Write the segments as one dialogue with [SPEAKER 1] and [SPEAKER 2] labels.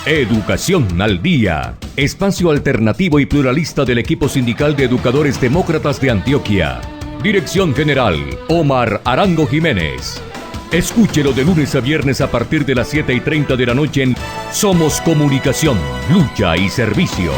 [SPEAKER 1] Educación al Día, espacio alternativo y pluralista del equipo sindical de educadores demócratas de Antioquia. Dirección General, Omar Arango Jiménez. Escúchelo de lunes a viernes a partir de las 7:30 de la noche en Somos Comunicación, Lucha y Servicio.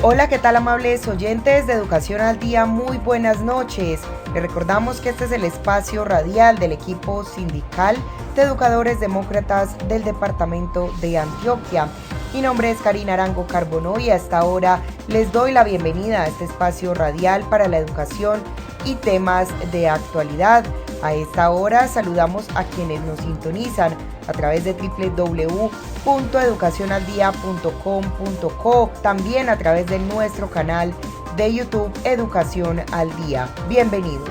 [SPEAKER 2] Hola, ¿qué tal, amables oyentes de Educación al Día? Muy buenas noches. Les recordamos que este es el espacio radial del equipo sindical de educadores demócratas del departamento de Antioquia. Mi nombre es Karina Arango Carbonó y hasta ahora les doy la bienvenida a este espacio radial para la educación y temas de actualidad. A esta hora saludamos a quienes nos sintonizan a través de www.educacionaldia.com.co, también a través de nuestro canal de YouTube Educación al Día. Bienvenidos.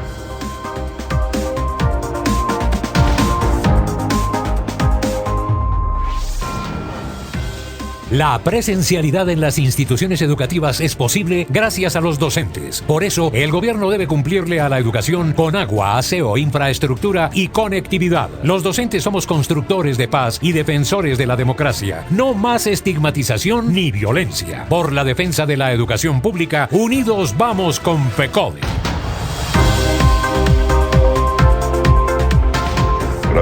[SPEAKER 3] La presencialidad en las instituciones educativas es posible gracias a los docentes. Por eso, el gobierno debe cumplirle a la educación con agua, aseo, infraestructura y conectividad. Los docentes somos constructores de paz y defensores de la democracia. No más estigmatización ni violencia. Por la defensa de la educación pública, unidos vamos con FECODE.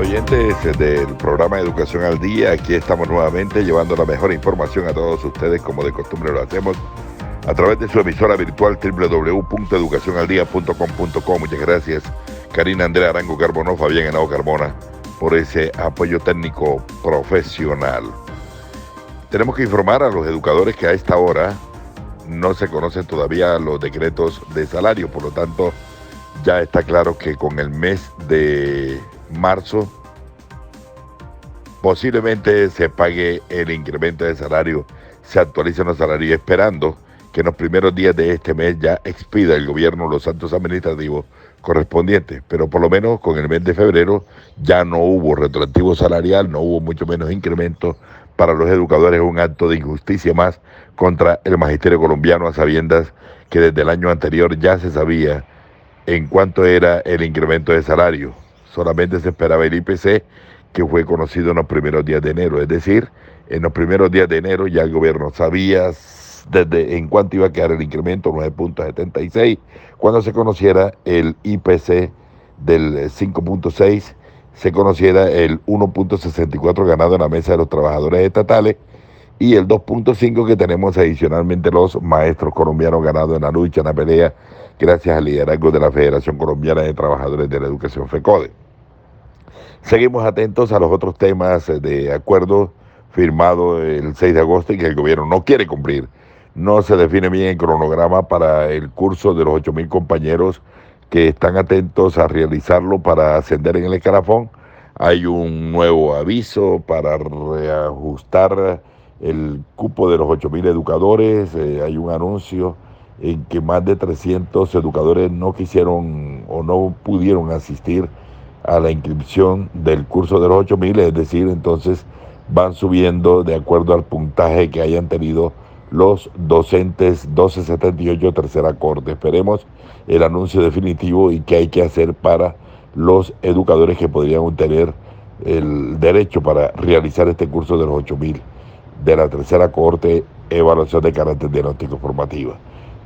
[SPEAKER 4] Oyentes del programa Educación al Día, aquí estamos nuevamente llevando la mejor información a todos ustedes, como de costumbre lo hacemos a través de su emisora virtual www.educacionaldia.com.co. Muchas gracias, Karina Andrea Arango Carbonó, Fabián Henao Carmona, por ese apoyo técnico profesional. Tenemos que informar a los educadores que a esta hora no se conocen todavía los decretos de salario, por lo tanto ya está claro que con el mes de marzo posiblemente se pague el incremento de salario, se actualicen los salarios, esperando que en los primeros días de este mes ya expida el gobierno los actos administrativos correspondientes, pero por lo menos con el mes de febrero ya no hubo retroactivo salarial, no hubo mucho menos incremento para los educadores, un acto de injusticia más contra el magisterio colombiano, a sabiendas que desde el año anterior ya se sabía en cuánto era el incremento de salario. Solamente se esperaba el IPC, que fue conocido en los primeros días de enero. Es decir, en los primeros días de enero ya el gobierno sabía desde en cuánto iba a quedar el incremento, 9.76. Cuando se conociera el IPC del 5.6, se conociera el 1.64 ganado en la mesa de los trabajadores estatales y el 2.5 que tenemos adicionalmente los maestros colombianos ganados en la lucha, en la pelea, gracias al liderazgo de la Federación Colombiana de Trabajadores de la Educación, FECODE. Seguimos atentos a los otros temas de acuerdo firmado el 6 de agosto y que el gobierno no quiere cumplir. No se define bien el cronograma para el curso de los 8.000 compañeros que están atentos a realizarlo para ascender en el escalafón. Hay un nuevo aviso para reajustar el cupo de los 8.000 educadores. Hay un anuncio en que más de 300 educadores no quisieron o no pudieron asistir a la inscripción del curso de los 8.000, es decir, entonces van subiendo de acuerdo al puntaje que hayan tenido los docentes 1278 tercera corte. Esperemos el anuncio definitivo y qué hay que hacer para los educadores que podrían tener el derecho para realizar este curso de los 8.000 de la tercera corte, evaluación de carácter diagnóstico formativa.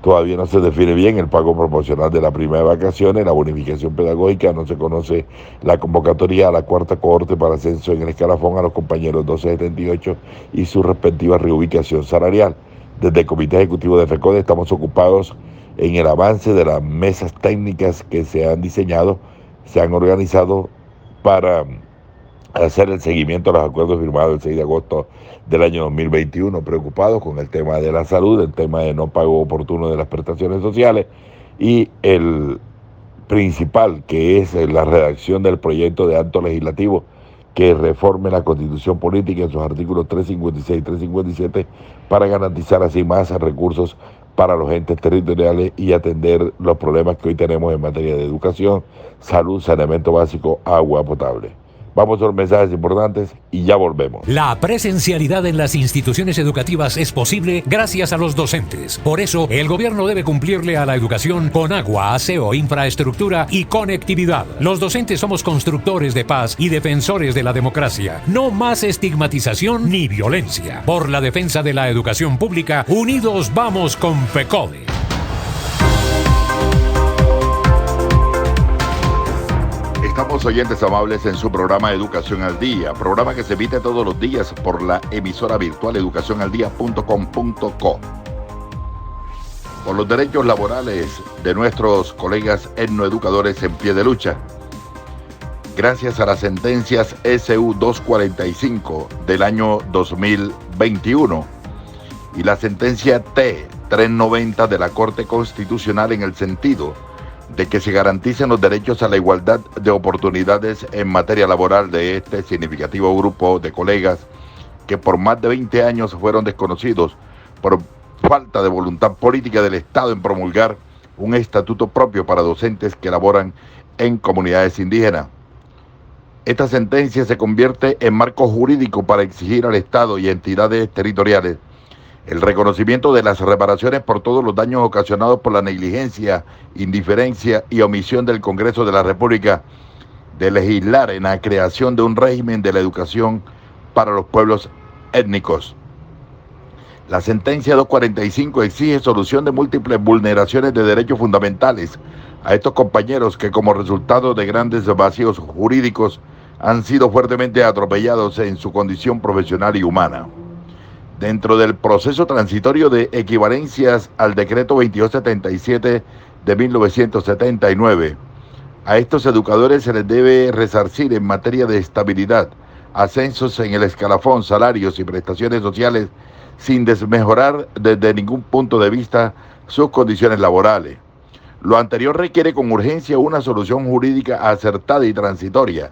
[SPEAKER 4] Todavía no se define bien el pago proporcional de la prima de vacaciones, la bonificación pedagógica, no se conoce la convocatoria a la cuarta cohorte para ascenso en el escalafón a los compañeros 1278 y su respectiva reubicación salarial. Desde el Comité Ejecutivo de FECODE estamos ocupados en el avance de las mesas técnicas que se han diseñado, se han organizado para hacer el seguimiento a los acuerdos firmados el 6 de agosto del año 2021, preocupados con el tema de la salud, el tema de no pago oportuno de las prestaciones sociales y el principal, que es la redacción del proyecto de acto legislativo que reforme la Constitución Política en sus artículos 356 y 357 para garantizar así más recursos para los entes territoriales y atender los problemas que hoy tenemos en materia de educación, salud, saneamiento básico, agua potable. Vamos a los mensajes importantes y ya volvemos.
[SPEAKER 3] La presencialidad en las instituciones educativas es posible gracias a los docentes. Por eso, el gobierno debe cumplirle a la educación con agua, aseo, infraestructura y conectividad. Los docentes somos constructores de paz y defensores de la democracia. No más estigmatización ni violencia. Por la defensa de la educación pública, unidos vamos con FECODE.
[SPEAKER 4] Estamos, oyentes amables, en su programa Educación al Día, programa que se emite todos los días por la emisora virtual educacionaldia.com.co. Por los derechos laborales de nuestros colegas etnoeducadores en pie de lucha. Gracias a las sentencias SU 245 del año 2021 y la sentencia T 390 de la Corte Constitucional en el sentido de que se garanticen los derechos a la igualdad de oportunidades en materia laboral de este significativo grupo de colegas que por más de 20 años fueron desconocidos por falta de voluntad política del Estado en promulgar un estatuto propio para docentes que laboran en comunidades indígenas. Esta sentencia se convierte en marco jurídico para exigir al Estado y entidades territoriales el reconocimiento de las reparaciones por todos los daños ocasionados por la negligencia, indiferencia y omisión del Congreso de la República de legislar en la creación de un régimen de la educación para los pueblos étnicos. La sentencia 245 exige solución de múltiples vulneraciones de derechos fundamentales a estos compañeros que como resultado de grandes vacíos jurídicos han sido fuertemente atropellados en su condición profesional y humana. Dentro del proceso transitorio de equivalencias al decreto 2277 de 1979, a estos educadores se les debe resarcir en materia de estabilidad, ascensos en el escalafón, salarios y prestaciones sociales, sin desmejorar desde ningún punto de vista sus condiciones laborales. Lo anterior requiere con urgencia una solución jurídica acertada y transitoria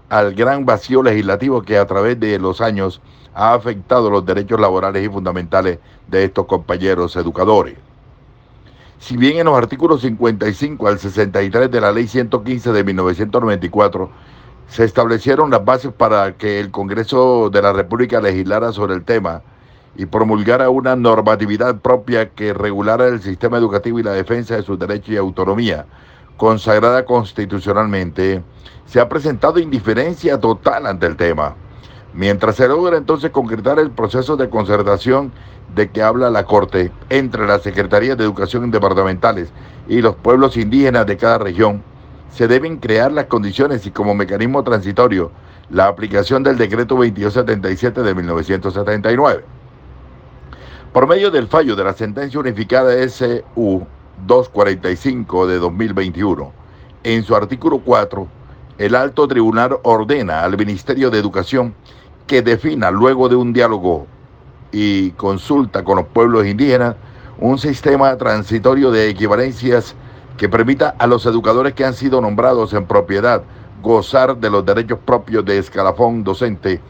[SPEAKER 4] al gran vacío legislativo que a través de los años ha afectado los derechos laborales y fundamentales de estos compañeros educadores. Si bien en los artículos 55 al 63 de la Ley 115 de 1994 se establecieron las bases para que el Congreso de la República legislara sobre el tema y promulgara una normatividad propia que regulara el sistema educativo y la defensa de sus derechos y autonomía, consagrada constitucionalmente, se ha presentado indiferencia total ante el tema. Mientras se logra entonces concretar el proceso de concertación de que habla la Corte entre las Secretarías de Educación departamentales y los pueblos indígenas de cada región, se deben crear las condiciones y como mecanismo transitorio la aplicación del decreto 2277 de 1979. Por medio del fallo de la sentencia unificada SU 245 de 2021, en su artículo 4, el Alto Tribunal ordena al Ministerio de Educación que defina, luego de un diálogo y consulta con los pueblos indígenas, un sistema transitorio de equivalencias que permita a los educadores que han sido nombrados en propiedad gozar de los derechos propios de escalafón docente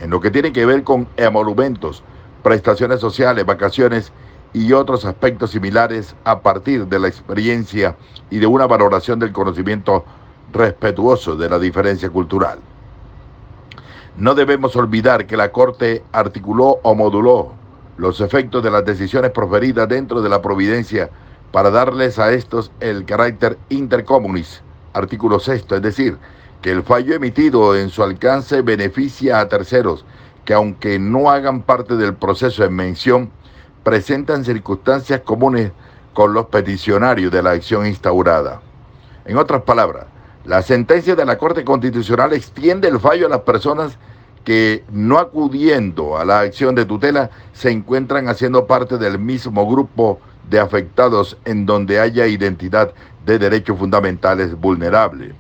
[SPEAKER 4] en lo que tiene que ver con emolumentos, prestaciones sociales, vacaciones y otros aspectos similares a partir de la experiencia y de una valoración del conocimiento respetuoso de la diferencia cultural. No debemos olvidar que la Corte articuló o moduló los efectos de las decisiones proferidas dentro de la providencia para darles a estos el carácter intercommunis, artículo 6, es decir, que el fallo emitido en su alcance beneficia a terceros que aunque no hagan parte del proceso en mención, presentan circunstancias comunes con los peticionarios de la acción instaurada. En otras palabras, la sentencia de la Corte Constitucional extiende el fallo a las personas que, no acudiendo a la acción de tutela, se encuentran haciendo parte del mismo grupo de afectados en donde haya identidad de derechos fundamentales vulnerables.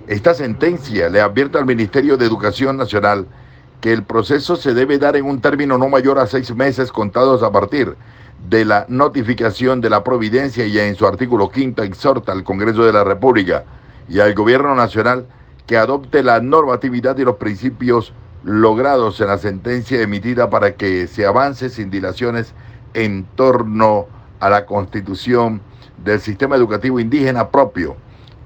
[SPEAKER 4] Esta sentencia le advierte al Ministerio de Educación Nacional que el proceso se debe dar en un término no mayor a 6 meses contados a partir de la notificación de la providencia y en su artículo 5 exhorta al Congreso de la República y al Gobierno Nacional que adopte la normatividad y los principios logrados en la sentencia emitida para que se avance sin dilaciones en torno a la constitución del sistema educativo indígena propio,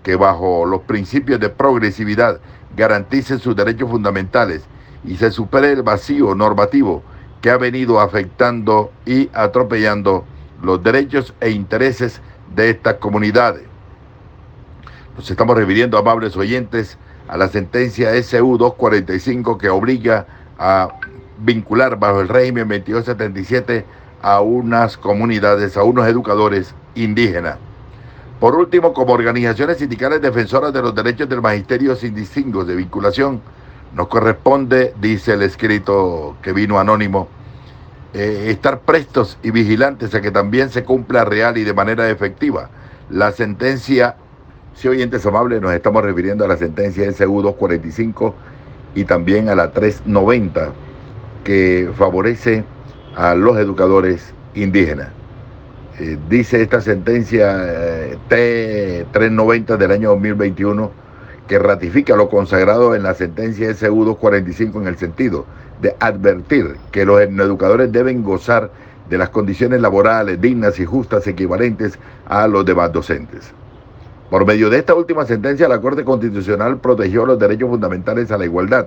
[SPEAKER 4] que bajo los principios de progresividad, garanticen sus derechos fundamentales y se supere el vacío normativo que ha venido afectando y atropellando los derechos e intereses de estas comunidades. Nos estamos refiriendo, amables oyentes, a la sentencia SU 245 que obliga a vincular bajo el régimen 2277 a unas comunidades, a unos educadores indígenas. Por último, como organizaciones sindicales defensoras de los derechos del magisterio sin distingos de vinculación, nos corresponde, dice el escrito que vino anónimo, estar prestos y vigilantes a que también se cumpla real y de manera efectiva la sentencia. Si oyentes amables, nos estamos refiriendo a la sentencia SU 245 y también a la 390 que favorece a los educadores indígenas. Dice esta sentencia T390 del año 2021 que ratifica lo consagrado en la sentencia SU 245 en el sentido de advertir que los educadores deben gozar de las condiciones laborales dignas y justas equivalentes a los demás docentes. Por medio de esta última sentencia, la Corte Constitucional protegió los derechos fundamentales a la igualdad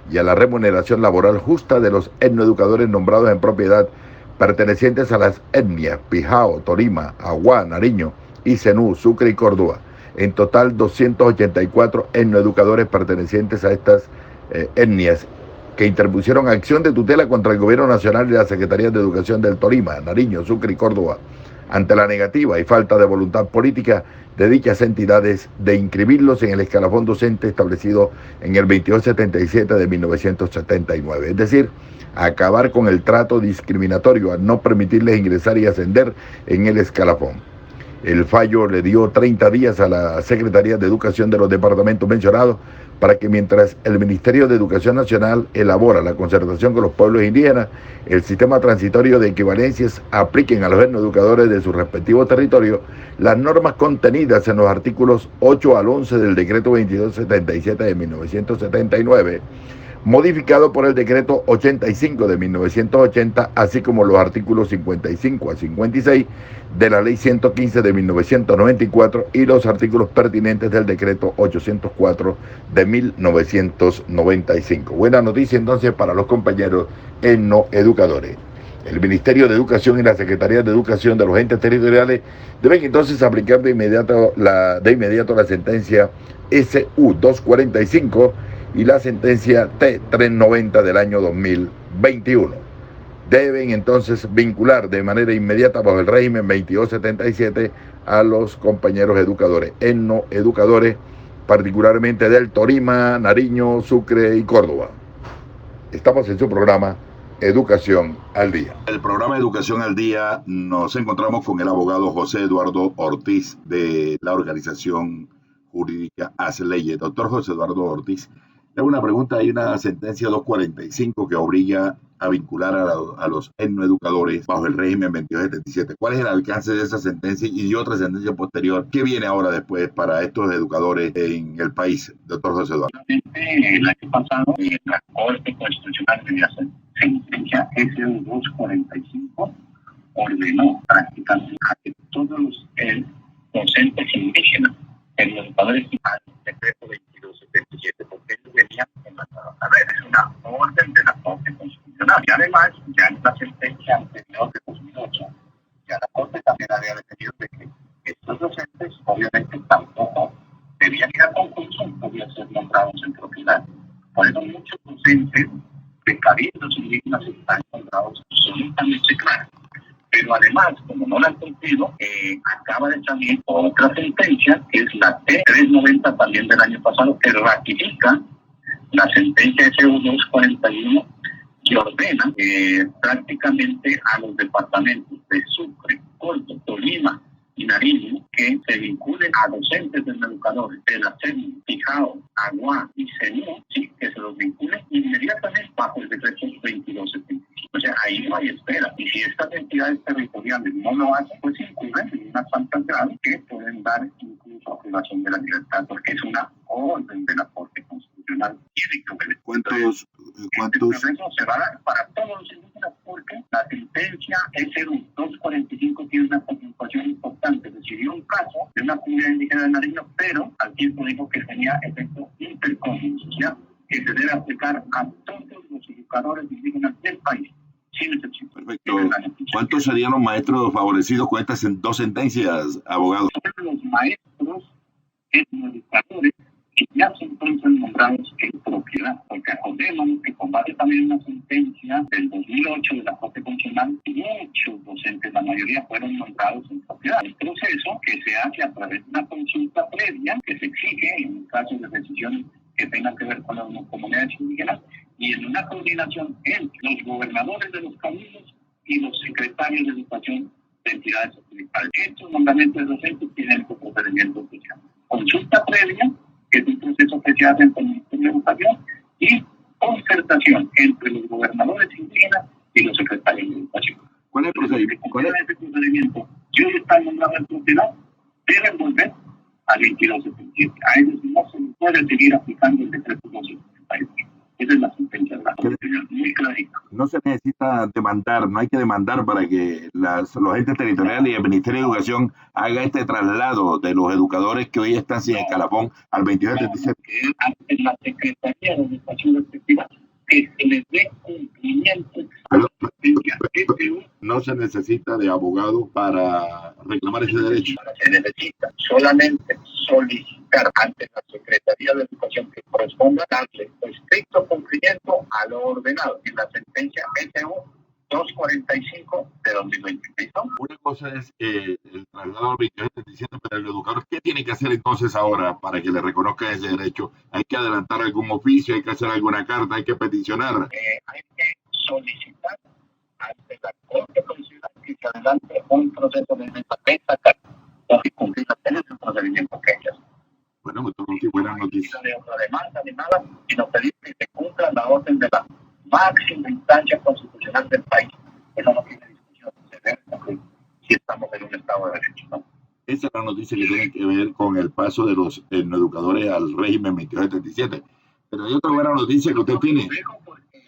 [SPEAKER 4] y a la remuneración laboral justa de los etnoeducadores nombrados en propiedad pertenecientes a las etnias Pijao, Tolima, Aguá, Nariño y Zenú, Sucre y Córdoba. En total, 284 etnoeducadores pertenecientes a estas etnias que interpusieron acción de tutela contra el Gobierno Nacional y la Secretaría de Educación del Tolima, Nariño, Sucre y Córdoba, ante la negativa y falta de voluntad política de dichas entidades de inscribirlos en el escalafón docente establecido en el 2277 de 1979. Es decir, acabar con el trato discriminatorio al no permitirles ingresar y ascender en el escalafón. El fallo le dio 30 días a la Secretaría de Educación de los departamentos mencionados para que mientras el Ministerio de Educación Nacional elabora la concertación con los pueblos indígenas, el sistema transitorio de equivalencias apliquen a los etnoeducadores de sus respectivos territorios las normas contenidas en los artículos 8 al 11 del decreto 2277 de 1979, modificado por el decreto 85 de 1980, así como los artículos 55 a 56 de la ley 115 de 1994 y los artículos pertinentes del decreto 804 de 1995. Buena noticia entonces para los compañeros etnoeducadores. El Ministerio de Educación y la Secretaría de Educación de los entes territoriales deben entonces aplicar de inmediato la sentencia SU 245 y la sentencia T390 del año 2021. Deben entonces vincular de manera inmediata bajo el régimen 2277 a los compañeros educadores, etnoeducadores, particularmente del Tolima, Nariño, Sucre y Córdoba. Estamos en su programa Educación al Día. El programa Educación al Día nos encontramos con el abogado José Eduardo Ortiz de la organización jurídica Haz Leyes. Doctor José Eduardo Ortiz, le hago una pregunta. Hay una sentencia 245 que obliga a vincular a los etnoeducadores bajo el régimen 2277. ¿Cuál es el alcance de esa sentencia y de otra sentencia posterior? ¿Qué viene ahora después para estos educadores en el país, doctor José Eduardo?
[SPEAKER 5] El año pasado, la Corte Constitucional de la sentencia SU 245 ordenó prácticamente a que todos los docentes indígenas, educadores al decreto 2277, porque ellos venían en la nueva carrera. Es una orden de la Corte Constitucional. Y además, ya en la sentencia anterior de 2008, ya la Corte también había definido de que estos docentes, obviamente, tampoco debían ir a concurso, podían ser nombrados en propiedad. Por eso muchos docentes de cabildos indígenas están nombrados absolutamente claros. Pero además, como no la han cumplido, acaba de salir otra sentencia, que es la T390 también del año pasado, que ratifica la sentencia SU 241, que ordena prácticamente a los departamentos de Sucre, Córdoba, Tolima y Nariño que se vinculen a docentes educadores de la CENI, Pijao, Aguá y Zenú, sí, que se los vinculen inmediatamente bajo el decreto 2275. O sea, ahí no hay espera. Y si estas entidades territoriales no lo hacen, pues incurren en unas faltas graves que pueden dar incluso privación de la libertad, porque es una orden de la Corte Constitucional.
[SPEAKER 4] ¿Cuántos?
[SPEAKER 5] Este proceso se va a dar para todos los indígenas porque la sentencia SU 245 tiene una participación importante. Decidió un caso de una comunidad indígena de Nariño, pero al tiempo dijo que tenía efecto percomunicía que se debe aplicar a todos los educadores indígenas del país, sin excepción.
[SPEAKER 6] Perfecto. ¿Cuántos serían los maestros favorecidos con estas dos sentencias, abogado?
[SPEAKER 5] Son los maestros educadores que ya se encuentran nombrados en propiedad, porque acordémonos que con base también una sentencia del 2008 de la Corte Constitucional, muchos docentes, la mayoría fueron nombrados en propiedad. El proceso que se hace a través de una consulta previa que se exige en casos de decisiones que tengan que ver con las comunidades indígenas y en una coordinación entre los gobernadores de los cabildos y los secretarios de educación de entidades municipales. Estos nombramientos docentes tienen este procedimiento oficial. Consulta previa, que es un proceso que se hace entre el Ministerio de Educación, y concertación entre los gobernadores indígenas y los secretarios de educación.
[SPEAKER 6] ¿Cuál es el procedimiento?
[SPEAKER 5] Ese procedimiento, si hoy están nombrados en propiedad, deben volver al 2277. A ellos no se les puede seguir aplicando el decreto 277. Esa es la sentencia de la Corte, muy clarita.
[SPEAKER 6] No se necesita demandar, no hay que demandar para que los entes territoriales y el Ministerio de Educación haga este traslado de los educadores que hoy están sin escalafón al 2277.
[SPEAKER 5] Ante la Secretaría de Educación respectiva, que se les dé cumplimiento a la sentencia TPU.
[SPEAKER 6] No se necesita de abogado para reclamar ese derecho.
[SPEAKER 5] Se necesita solamente solicitar ante la Secretaría de Educación que corresponda darle estricto cumplimiento a lo ordenado en la sentencia TPU 245 de 2023.
[SPEAKER 6] Una cosa es el traslado al 2277, pero el educador, ¿qué tiene que hacer entonces ahora para que le reconozca ese derecho? ¿Hay que adelantar algún oficio? ¿Hay que hacer alguna carta? ¿Hay que peticionar?
[SPEAKER 5] Hay que solicitar ante la Corte Constitucional que se adelante un proceso de esa carta y cumplir ese procedimiento que ellas.
[SPEAKER 6] Bueno, esto no es buena noticia.
[SPEAKER 5] No de otra demanda ni nada, sino pedir que se cumpla la orden de la máxima instancia constitucional del país. Eso no tiene discusión, se debe cumplir si estamos en un Estado de Derecho, ¿no?
[SPEAKER 6] Esa es la noticia que tiene que ver con el paso de los educadores al régimen 2277. Pero hay otra buena noticia que usted tiene.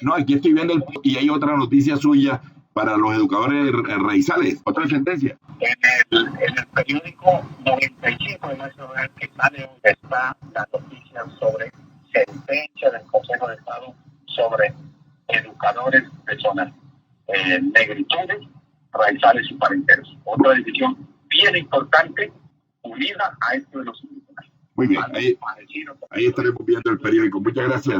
[SPEAKER 6] No, aquí estoy viendo y hay otra noticia suya para los educadores raizales, otra sentencia.
[SPEAKER 5] En el periódico 95 de nuestro hogar que sale hoy está la noticia sobre sentencia del Consejo de Estado sobre educadores de zonas negritudes, raizales y parenteros. Otra decisión bien importante unida a esto de los indígenas.
[SPEAKER 6] Muy bien, ahí estaremos viendo el periódico. Muchas gracias.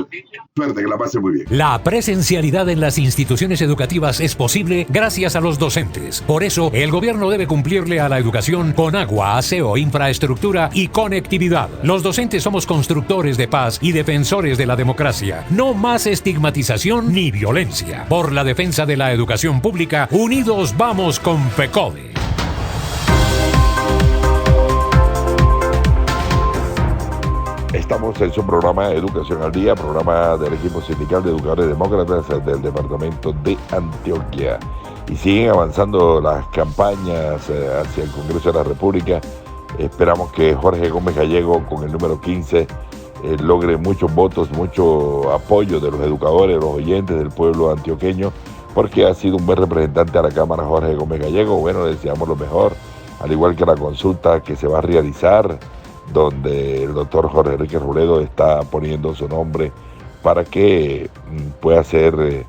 [SPEAKER 6] Suerte, que la pase muy bien.
[SPEAKER 3] La presencialidad en las instituciones educativas es posible gracias a los docentes. Por eso, el gobierno debe cumplirle a la educación con agua, aseo, infraestructura y conectividad. Los docentes somos constructores de paz y defensores de la democracia. No más estigmatización ni violencia. Por la defensa de la educación pública, unidos vamos con FECODE.
[SPEAKER 4] Estamos en su programa Educación al Día, programa del equipo sindical de educadores demócratas del departamento de Antioquia. Y siguen avanzando las campañas hacia el Congreso de la República. Esperamos que Jorge Gómez Gallego, con el número 15, logre muchos votos, mucho apoyo de los educadores, los oyentes del pueblo antioqueño, porque ha sido un buen representante a la Cámara Jorge Gómez Gallego. Bueno, le deseamos lo mejor, al igual que la consulta que se va a realizar, donde el doctor Jorge Enrique Robledo está poniendo su nombre para que pueda ser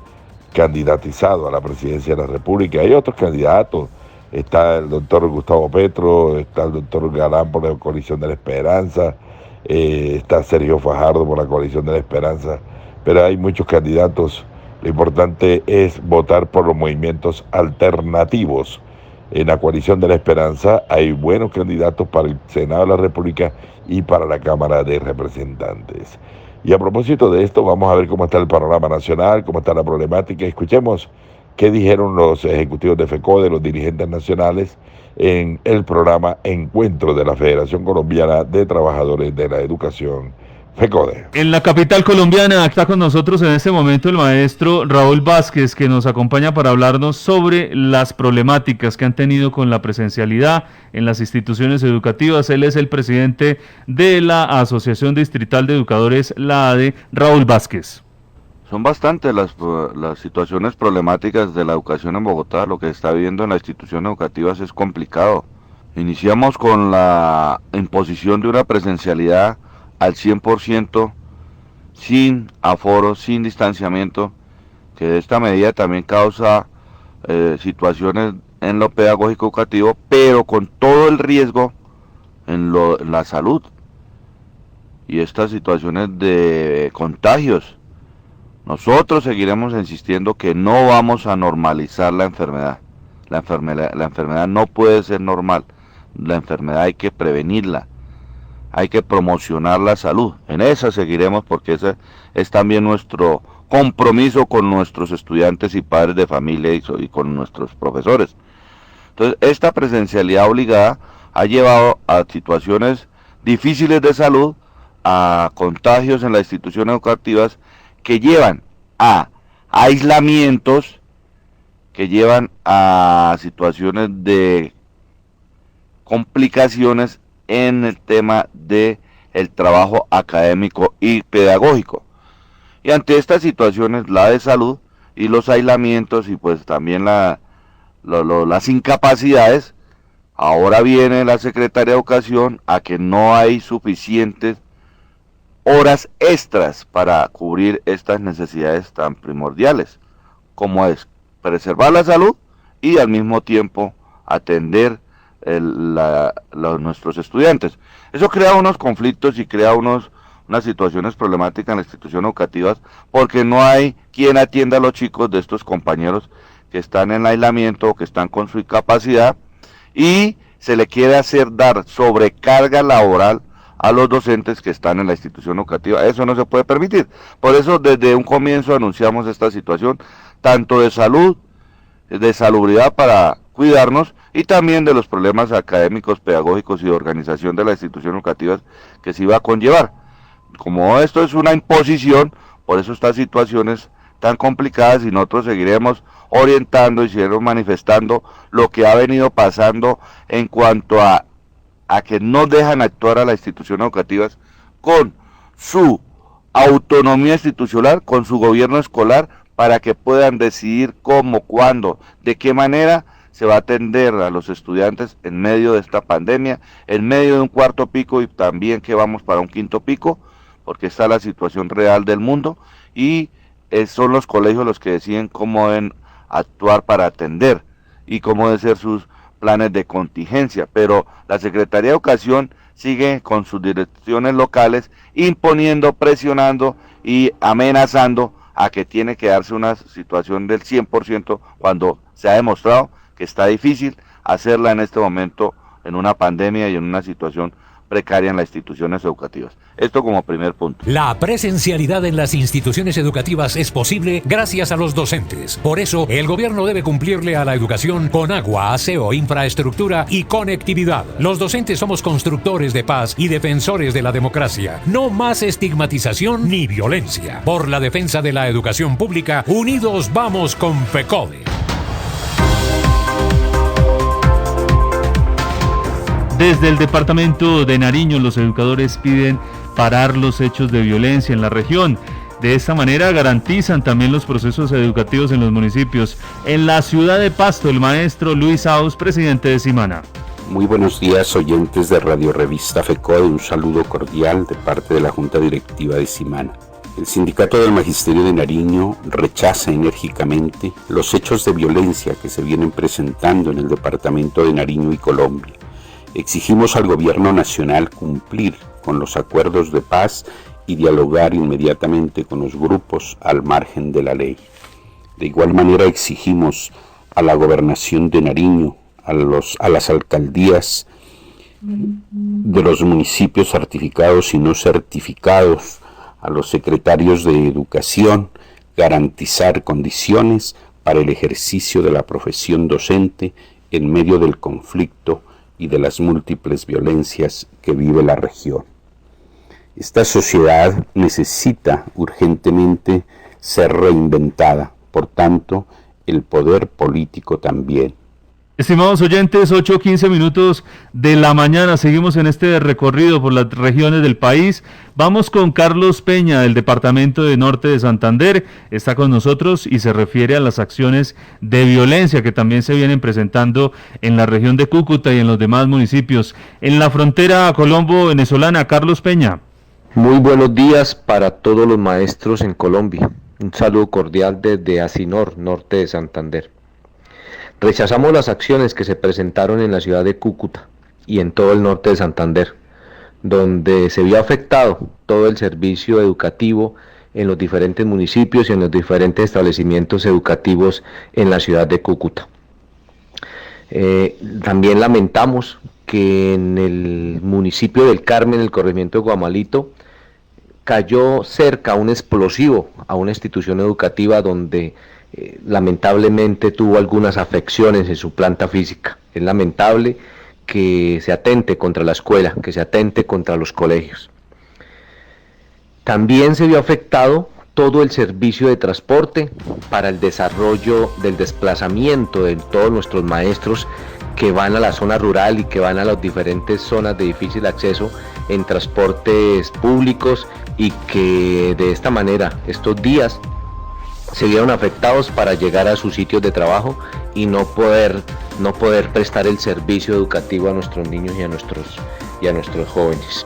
[SPEAKER 4] candidatizado a la presidencia de la República. Hay otros candidatos, está el doctor Gustavo Petro, está el doctor Galán por la Coalición de la Esperanza, está Sergio Fajardo por la Coalición de la Esperanza, pero hay muchos candidatos. Lo importante es votar por los movimientos alternativos. En la Coalición de la Esperanza hay buenos candidatos para el Senado de la República y para la Cámara de Representantes. Y a propósito de esto, vamos a ver cómo está el panorama nacional, cómo está la problemática. Escuchemos qué dijeron los ejecutivos de FECODE, los dirigentes nacionales, en el programa Encuentro de la Federación Colombiana de Trabajadores de la Educación, FECODE.
[SPEAKER 7] En la capital colombiana está con nosotros en este momento el maestro Raúl Vázquez, que nos acompaña para hablarnos sobre las problemáticas que han tenido con la presencialidad en las instituciones educativas. Él es el presidente de la Asociación Distrital de Educadores, la ADE. Raúl Vázquez.
[SPEAKER 8] Son bastantes las situaciones problemáticas de la educación en Bogotá. Lo que está viviendo en las instituciones educativas es complicado. Iniciamos con la imposición de una presencialidad al 100% sin aforo, sin distanciamiento, que esta medida también causa situaciones en lo pedagógico educativo, pero con todo el riesgo en la salud y estas situaciones de contagios. Nosotros seguiremos insistiendo que no vamos a normalizar la enfermedad. La enfermedad no puede ser normal. La enfermedad hay que prevenirla. Hay que promocionar la salud. En esa seguiremos porque ese es también nuestro compromiso con nuestros estudiantes y padres de familia y con nuestros profesores. Entonces, esta presencialidad obligada ha llevado a situaciones difíciles de salud, a contagios en las instituciones educativas que llevan a aislamientos, que llevan a situaciones de complicaciones en el tema de el trabajo académico y pedagógico. Y ante estas situaciones, la de salud y los aislamientos y pues también las incapacidades, ahora viene la Secretaría de Educación a que no hay suficientes horas extras para cubrir estas necesidades tan primordiales, como es preservar la salud y al mismo tiempo atender nuestros estudiantes. Eso crea unos conflictos y crea unas situaciones problemáticas en las instituciones educativas porque no hay quien atienda a los chicos de estos compañeros que están en aislamiento o que están con su incapacidad y se le quiere dar sobrecarga laboral a los docentes que están en la institución educativa. Eso no se puede permitir. Por eso desde un comienzo anunciamos esta situación, tanto de salud, de salubridad para cuidarnos y también de los problemas académicos, pedagógicos y de organización de las instituciones educativas que se iba a conllevar. Como esto es una imposición, por eso estas situaciones tan complicadas y nosotros seguiremos orientando y seguiremos manifestando lo que ha venido pasando en cuanto a que no dejan actuar a las instituciones educativas con su autonomía institucional, con su gobierno escolar, para que puedan decidir cómo, cuándo, de qué manera se va a atender a los estudiantes en medio de esta pandemia, en medio de un cuarto pico y también que vamos para un quinto pico, porque está la situación real del mundo y son los colegios los que deciden cómo deben actuar para atender y cómo deben ser sus planes de contingencia, pero la Secretaría de Educación sigue con sus direcciones locales imponiendo, presionando y amenazando a que tiene que darse una situación del 100% cuando se ha demostrado que está difícil hacerla en este momento en una pandemia y en una situación precaria en las instituciones educativas. Esto como primer punto.
[SPEAKER 3] La presencialidad en las instituciones educativas es posible gracias a los docentes. Por eso, el gobierno debe cumplirle a la educación con agua, aseo, infraestructura y conectividad. Los docentes somos constructores de paz y defensores de la democracia. No más estigmatización ni violencia. Por la defensa de la educación pública, unidos vamos con FECODE.
[SPEAKER 7] Desde el departamento de Nariño, los educadores piden parar los hechos de violencia en la región. De esta manera garantizan también los procesos educativos en los municipios. En la ciudad de Pasto, el maestro Luis Aus, presidente de Simana.
[SPEAKER 9] Muy buenos días, oyentes de Radio Revista FECODE. Un saludo cordial de parte de la Junta Directiva de Simana. El Sindicato del Magisterio de Nariño rechaza enérgicamente los hechos de violencia que se vienen presentando en el departamento de Nariño y Colombia. Exigimos al Gobierno Nacional cumplir con los acuerdos de paz y dialogar inmediatamente con los grupos al margen de la ley. De igual manera exigimos a la Gobernación de Nariño, a las alcaldías de los municipios certificados y no certificados, a los secretarios de Educación, garantizar condiciones para el ejercicio de la profesión docente en medio del conflicto y de las múltiples violencias que vive la región. Esta sociedad necesita urgentemente ser reinventada, por tanto, el poder político también.
[SPEAKER 7] Estimados oyentes, 8:15 minutos de la mañana, seguimos en este recorrido por las regiones del país. Vamos con Carlos Peña del departamento de Norte de Santander, está con nosotros y se refiere a las acciones de violencia que también se vienen presentando en la región de Cúcuta y en los demás municipios. En la frontera colombo-venezolana, Carlos Peña.
[SPEAKER 10] Muy buenos días para todos los maestros en Colombia. Un saludo cordial desde Asinor, norte de Santander. Rechazamos las acciones que se presentaron en la ciudad de Cúcuta y en todo el norte de Santander, donde se vio afectado todo el servicio educativo en los diferentes municipios y en los diferentes establecimientos educativos en la ciudad de Cúcuta. También lamentamos que en el municipio del Carmen, el corregimiento de Guamalito, cayó cerca un explosivo a una institución educativa donde lamentablemente tuvo algunas afecciones en su planta física. Es lamentable que se atente contra la escuela, que se atente contra los colegios. También se vio afectado todo el servicio de transporte para el desarrollo del desplazamiento de todos nuestros maestros que van a la zona rural y que van a las diferentes zonas de difícil acceso en transportes públicos, y que de esta manera estos días se vieron afectados para llegar a sus sitios de trabajo y no poder prestar el servicio educativo a nuestros niños y a nuestros jóvenes.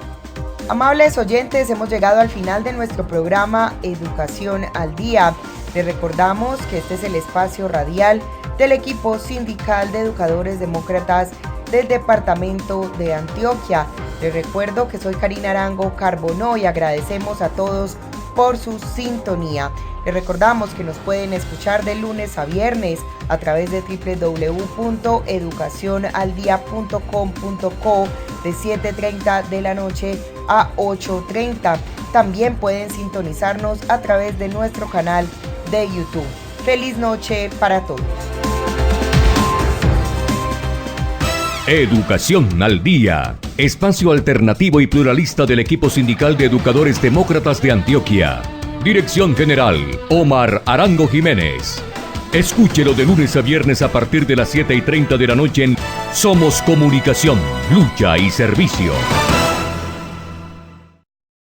[SPEAKER 2] Amables oyentes, hemos llegado al final de nuestro programa Educación al Día. Les recordamos que este es el espacio radial del equipo sindical de educadores demócratas del departamento de Antioquia. Les recuerdo que soy Karina Arango Carbonó y agradecemos a todos por su sintonía. Les recordamos que nos pueden escuchar de lunes a viernes a través de www.educacionaldia.com.co de 7:30 de la noche a 8:30. También pueden sintonizarnos a través de nuestro canal de YouTube. Feliz noche para todos.
[SPEAKER 1] Educación al Día, espacio alternativo y pluralista del equipo sindical de educadores demócratas de Antioquia. Dirección General, Omar Arango Jiménez. Escúchelo de lunes a viernes a partir de las 7:30 de la noche en Somos Comunicación, Lucha y Servicio.